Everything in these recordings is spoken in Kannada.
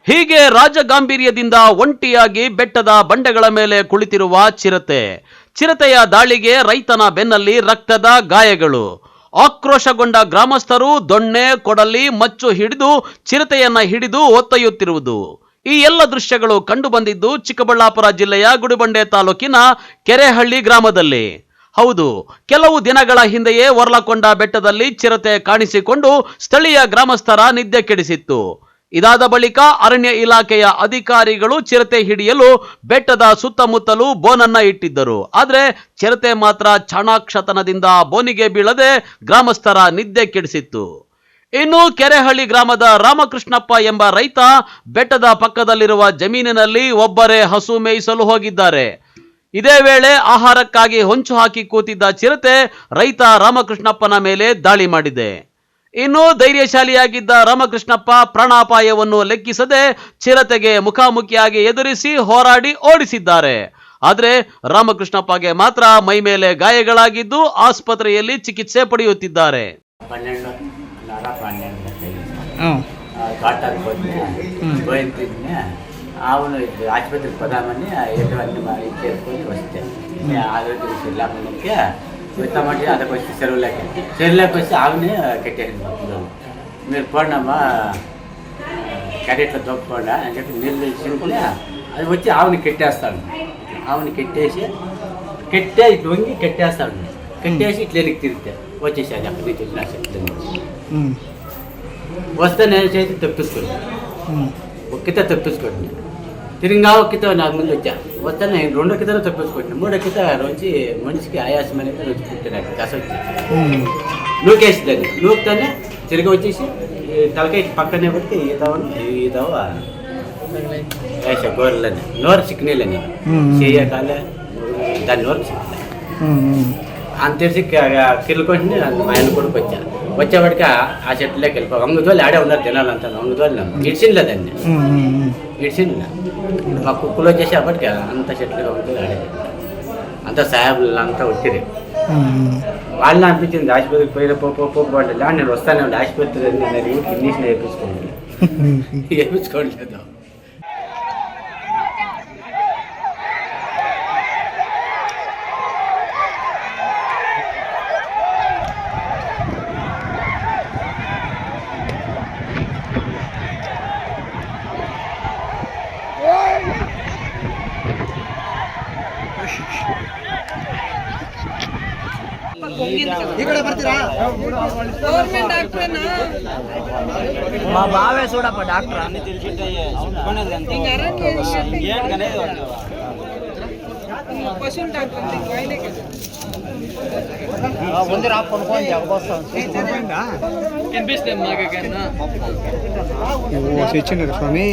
ಹೀಗೆ ರಾಜಗಾಂಭೀರ್ಯದಿಂದ ಒಂಟಿಯಾಗಿ ಬೆಟ್ಟದ ಬಂಡೆಗಳ ಮೇಲೆ ಕುಳಿತಿರುವ ಚಿರತೆ. ಚಿರತೆಯ ದಾಳಿಗೆ ರೈತನ ಬೆನ್ನಲ್ಲಿ ರಕ್ತದ ಗಾಯಗಳು. ಆಕ್ರೋಶಗೊಂಡ ಗ್ರಾಮಸ್ಥರು ದೊಣ್ಣೆ, ಕೊಡಲಿ, ಮಚ್ಚು ಹಿಡಿದು ಚಿರತೆಯನ್ನ ಹಿಡಿದು ಒತ್ತೊಯ್ಯುತ್ತಿರುವುದು. ಈ ಎಲ್ಲ ದೃಶ್ಯಗಳು ಕಂಡುಬಂದಿದ್ದು ಚಿಕ್ಕಬಳ್ಳಾಪುರ ಜಿಲ್ಲೆಯ ಗುಡಿಬಂಡೆ ತಾಲೂಕಿನ ಕೆರೆಹಳ್ಳಿ ಗ್ರಾಮದಲ್ಲಿ. ಹೌದು, ಕೆಲವು ದಿನಗಳ ಹಿಂದೆಯೇ ವರ್ಲಕೊಂಡ ಬೆಟ್ಟದಲ್ಲಿ ಚಿರತೆ ಕಾಣಿಸಿಕೊಂಡು ಸ್ಥಳೀಯ ಗ್ರಾಮಸ್ಥರ ನಿದ್ದೆ ಕೆಡಿಸಿತ್ತು. ಇದಾದ ಬಳಿಕ ಅರಣ್ಯ ಇಲಾಖೆಯ ಅಧಿಕಾರಿಗಳು ಚಿರತೆ ಹಿಡಿಯಲು ಬೆಟ್ಟದ ಸುತ್ತಮುತ್ತಲೂ ಬೋನನ್ನ ಇಟ್ಟಿದ್ದರು. ಆದರೆ ಚಿರತೆ ಮಾತ್ರ ಚಾಣಾಕ್ಷತನದಿಂದ ಬೋನಿಗೆ ಬೀಳದೆ ಗ್ರಾಮಸ್ಥರ ನಿದ್ದೆ ಕೆಡಿಸಿತ್ತು. ಇನ್ನು ಕೆರೆಹಳ್ಳಿ ಗ್ರಾಮದ ರಾಮಕೃಷ್ಣಪ್ಪ ಎಂಬ ರೈತ ಬೆಟ್ಟದ ಪಕ್ಕದಲ್ಲಿರುವ ಜಮೀನಿನಲ್ಲಿ ಒಬ್ಬರೇ ಹಸು ಮೇಯಿಸಲು ಹೋಗಿದ್ದಾರೆ. ಇದೇ ವೇಳೆ ಆಹಾರಕ್ಕಾಗಿ ಹೊಂಚು ಹಾಕಿ ಕೂತಿದ್ದ ಚಿರತೆ ರೈತ ರಾಮಕೃಷ್ಣಪ್ಪನ ಮೇಲೆ ದಾಳಿ ಮಾಡಿದೆ. ಇನ್ನು ಧೈರ್ಯಶಾಲಿಯಾಗಿದ್ದ ರಾಮಕೃಷ್ಣಪ್ಪ ಪ್ರಾಣಾಪಾಯವನ್ನು ಲೆಕ್ಕಿಸದೆ ಚಿರತೆಗೆ ಮುಖಾಮುಖಿಯಾಗಿ ಎದುರಿಸಿ ಹೋರಾಡಿ ಓಡಿಸಿದ್ದಾರೆ. ಆದರೆ ರಾಮಕೃಷ್ಣಪ್ಪಗೆ ಮಾತ್ರ ಮೈ ಮೇಲೆ ಗಾಯಗಳಾಗಿದ್ದು ಆಸ್ಪತ್ರೆಯಲ್ಲಿ ಚಿಕಿತ್ಸೆ ಪಡೆಯುತ್ತಿದ್ದಾರೆ. అవును ఆసుపత్రికి పోదామని ఎటువంటి చేసుకొని వస్తే ఆరోగ్యం వెళ్ళామని వస్తామంటే అదొక వచ్చి చెరువులోకి వచ్చి ఆవుని కట్టేసింది. మీరు పోండమ్మా కరెక్ట్లో దొప్పుకోండా అని చెప్పి నీళ్ళు సింపుల్ అది వచ్చి ఆవుని కట్టేస్తాడు. ఆవుని కట్టేసి వంగి కట్టేస్తాడు. కట్టేసి ఇట్లా వెనక్కి తిరిగితే వచ్చేసాడు. అక్కడి నుంచి వచ్చిన చెట్లు వస్తే నేను చేసి తప్పించుకోండి, ఒక్కిత తప్పించుకోండి. తిరిగా ఒక్కిత నాకు ముందు వస్తే నేను రెండో కితలో తప్పించుకోండి. మూడో కిత రోజు మనిషికి ఆయాసం అనేది రోజు పుట్టినాక కస వచ్చేసి నూకేసిద్దాన్ని. నూకుతానే తిరిగి వచ్చేసి తలకాయ పక్కనే పెట్టి ఈతావ వేసా గోర్లని నోరు చిక్కినీళ్ళని చేయకాలే దాని నోరు చిక్కిన అంత తెలిసి కిల్లుకొని ఆయన కొడుకు వచ్చాను. వచ్చేవాడికి ఆ చెట్లోకి వెళ్ళిపో వంగుతోళ్ళు ఆడే ఉన్నారు జనాలంతా. వంగుతోళ్ళు ఇడిచిందిలే దాన్ని, ఇడిచింది. మా కుక్కలు వచ్చేసి అప్పటికి అంత చెట్లు వంగుతోళ్ళు ఆడేది. అంత సాయాబులు అంతా వచ్చింది. వాళ్ళని అనిపించింది ఆసుపత్రికి పోయిన పోవాలి. నేను వస్తానే ఉండి ఆసుపత్రి ఇంగ్లీష్లో వేయించుకోవట్లేదు. మా బావే చూడప్ప డాక్టర్ ముందు రా కొనుక్కొని ఇచ్చినారు స్వామి.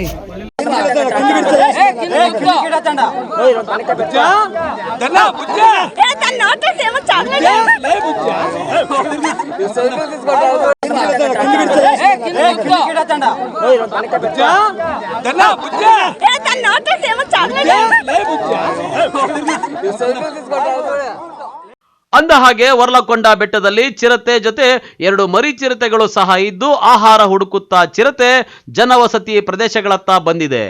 ಅಂದ ಹಾಗೆ ವರ್ಲಕೊಂಡ ಬೆಟ್ಟದಲ್ಲಿ ಚಿರತೆ ಜೊತೆ 2 ಮರಿ ಚಿರತೆಗಳು ಸಹ ಇದ್ದು ಆಹಾರ ಹುಡುಕುತ್ತಾ ಚಿರತೆ ಜನವಸತಿ ಪ್ರದೇಶಗಳತ್ತ ಬಂದಿದೆ.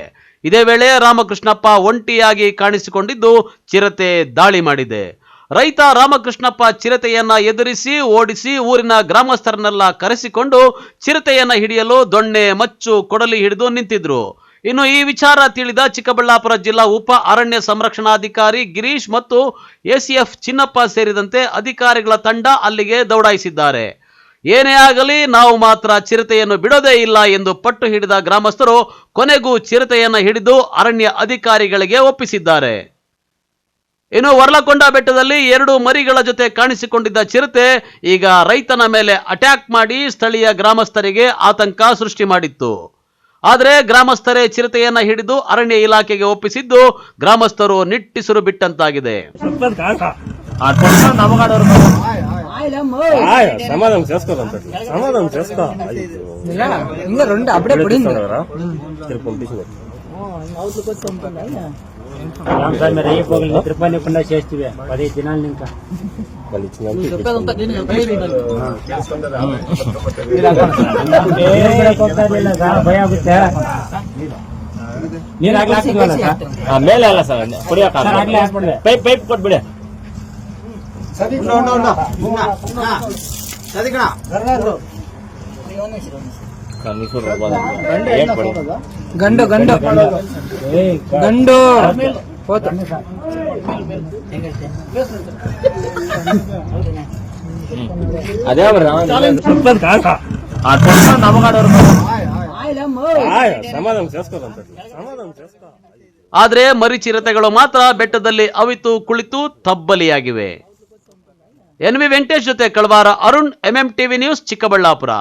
ಇದೇ ವೇಳೆ ರಾಮಕೃಷ್ಣಪ್ಪ ಒಂಟಿಯಾಗಿ ಕಾಣಿಸಿಕೊಂಡಿದ್ದು ಚಿರತೆ ದಾಳಿ ಮಾಡಿದೆ. ರೈತ ರಾಮಕೃಷ್ಣಪ್ಪ ಚಿರತೆಯನ್ನ ಎದುರಿಸಿ ಓಡಿಸಿ ಊರಿನ ಗ್ರಾಮಸ್ಥರನ್ನೆಲ್ಲ ಕರೆಸಿಕೊಂಡು ಚಿರತೆಯನ್ನ ಹಿಡಿಯಲು ದೊಣ್ಣೆ, ಮಚ್ಚು, ಕೊಡಲಿ ಹಿಡಿದು ನಿಂತಿದ್ರು. ಇನ್ನು ಈ ವಿಚಾರ ತಿಳಿದ ಚಿಕ್ಕಬಳ್ಳಾಪುರ ಜಿಲ್ಲಾ ಉಪ ಅರಣ್ಯ ಸಂರಕ್ಷಣಾಧಿಕಾರಿ ಗಿರೀಶ್ ಮತ್ತು ಎಸಿಎಫ್ ಚಿನ್ನಪ್ಪ ಸೇರಿದಂತೆ ಅಧಿಕಾರಿಗಳ ತಂಡ ಅಲ್ಲಿಗೆ ದೌಡಾಯಿಸಿದ್ದಾರೆ. ಏನೇ ಆಗಲಿ ನಾವು ಮಾತ್ರ ಚಿರತೆಯನ್ನು ಬಿಡೋದೇ ಇಲ್ಲ ಎಂದು ಪಟ್ಟು ಹಿಡಿದ ಗ್ರಾಮಸ್ಥರು ಕೊನೆಗೂ ಚಿರತೆಯನ್ನ ಹಿಡಿದು ಅರಣ್ಯ ಅಧಿಕಾರಿಗಳಿಗೆ ಒಪ್ಪಿಸಿದ್ದಾರೆ. ಇನ್ನು ವರ್ಲಕೊಂಡ ಬೆಟ್ಟದಲ್ಲಿ 2 ಮರಿಗಳ ಜೊತೆ ಕಾಣಿಸಿಕೊಂಡಿದ್ದ ಚಿರತೆ ಈಗ ರೈತನ ಮೇಲೆ ಅಟ್ಯಾಕ್ ಮಾಡಿ ಸ್ಥಳೀಯ ಗ್ರಾಮಸ್ಥರಿಗೆ ಆತಂಕ ಸೃಷ್ಟಿ ಮಾಡಿತ್ತು. ಆದರೆ ಗ್ರಾಮಸ್ಥರೇ ಚಿರತೆಯನ್ನ ಹಿಡಿದು ಅರಣ್ಯ ಇಲಾಖೆಗೆ ಒಪ್ಪಿಸಿದ್ದು ಗ್ರಾಮಸ್ಥರು ನಿಟ್ಟಿಸಿರು ಬಿಟ್ಟಂತಾಗಿದೆ. సమాధానం చేసుకోదంటే సమాధానం చేసుకో ఇంకా 2 అప్పుడే పడింది. రామస్వామి రేపు తిరుపతి కుండా చేస్తే 10 దినాలు ఇంకా ಭಯ ಆಗುತ್ತೆ ನೀರು ಮೇಲೆ ಅಲ್ಲ ಸರ್ ಪೈಪ್ ಪೈಪ್ ಕೊಟ್ಬಿಡಿ ಗಂಡು ಗಂಡು ಗಂಡು అదే సమాధానం చేసుకోదంత సమాధానం చేసుకో. ಆದ್ರೆ ಮರಿ ಚಿರತೆಗಳು ಮಾತ್ರ ಬೆಟ್ಟದಲ್ಲಿ ಅವಿತು ಕುಳಿತು ತಬ್ಬಲಿಯಾಗಿವೆ. ಎನ್ ವಿ ವೆಂಕಟೇಶ್ ಜೊತೆ ಕಳವಾರ ಅರುಣ್, MMTV ನ್ಯೂಸ್, ಚಿಕ್ಕಬಳ್ಳಾಪುರ.